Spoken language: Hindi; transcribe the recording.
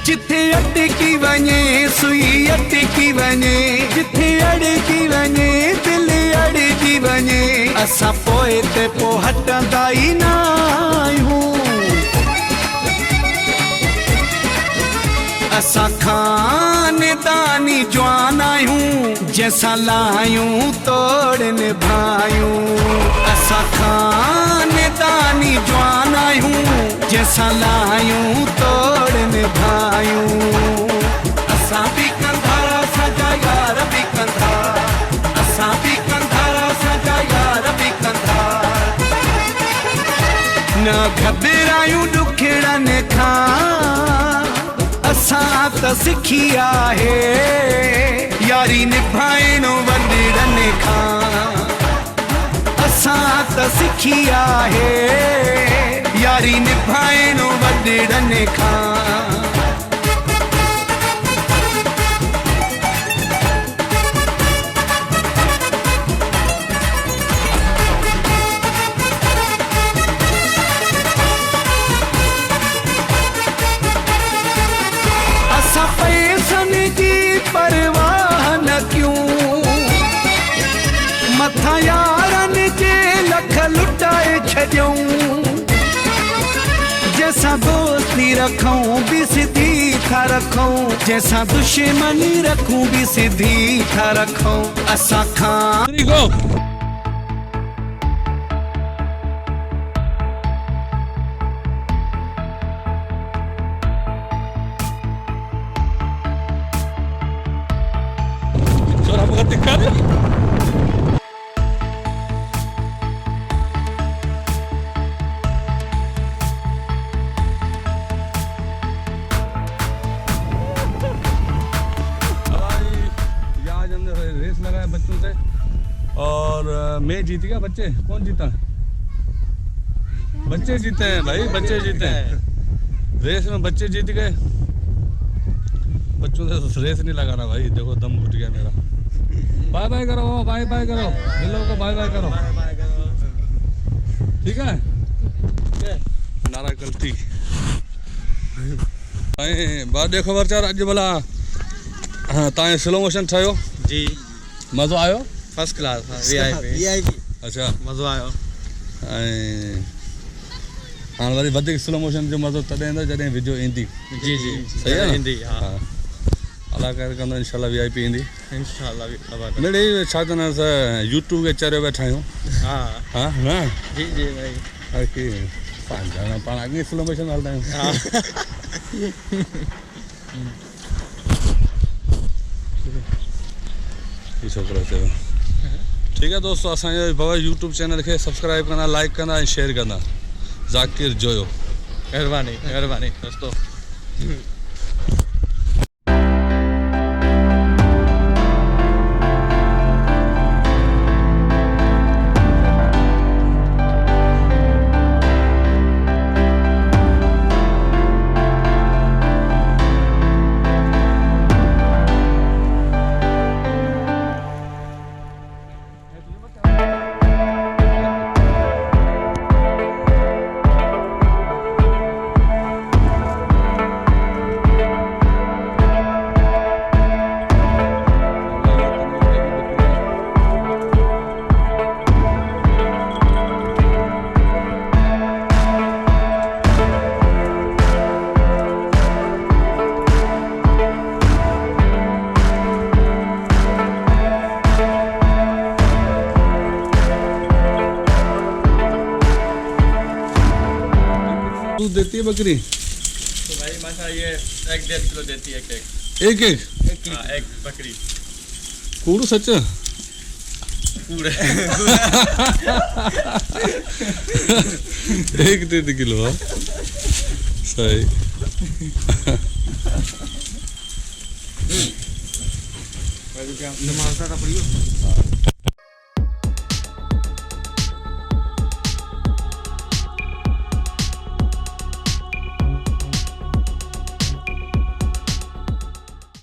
जिथे अटकी वञे सुई अटकी वञे, जिथे अड़की वञे दिल अड़की वञे, असां पोइ ते पोइ हटंदा ई न आहियूं। असां खानदानी जवान आहियूं, जंहिंसां लाहियूं तोड़ निभायूं। असां खानदानी जवान आहियूं, जंहिंसां लाहियूं तोड़ निभायूं। असां बि कंधा असांजा यार बि कंधा, असां बि कंधा असांजा यार बि कंधा। न घबरायूं ॾुखड़नि खां, असां त सिखी आहे यारी निभाइणो वॾड़नि खां। असां त सिखी आहे यारी निभाइणो वॾड़नि खां। असां पैसनि जी परवाह न कयूं, मथां यारनि जे लख लुटाए छॾियूं। जैसा दोस्ती रखूं भी सिधी था रखूं, जैसा दुश्मनी रखूं भी सिधी था रखूं। असां खां रेस लगाया बच्चों से और मैं जीत गया। बच्चे कौन जीता? बच्चे जीते हैं भाई, बच्चे जीते हैं। रेस में बच्चे जीत गए। बच्चों से रेस नहीं लगाना भाई, देखो दम घुट गया मेरा। बाय बाय करो, बाय बाय करो, दिलों को बाय बाय करो, ठीक है? नारा गलती बात देखो बच्चा अज भला। हाँ तव्हां स्लो मोशन ठाहियो जी, मज़ो आयो? First class VIP। अच्छा मज़ो आयो। ऐं हाणे वरी वधीक स्लो मोशन जो मज़ो तॾहिं ईंदो जॾहिं वीडियो ईंदी। जी जी सही आहे न? ईंदी। हा अलाह करे कंदो इंशाल्लाह VIP ईंदी इंशाल्लाह। मिड़े छा चवंदा आहिनि यूट्यूब खे चरियो वेठा आहियूं। हा हा न जी जी भाई। बाक़ी पाण अॻे स्लो मोशन हलंदा आहियूं। छोकिरो चयो ठीक है दोस्तों, असांजे बाबा यूट्यूब चैनल खे सब्सक्राइब कंदा, लाइक कंदा ऐं शेयर कंदा। ज़ाकिर जोयो, महिरबानी महिरबानी दोस्तों। दूध देती है बकरी? तो भाई माशा ये 1.5 किलो देती है। एक एक एक बकरी कूड़ सच? पूरे 1.5 किलो। सही। नमाज का पढ़ियो।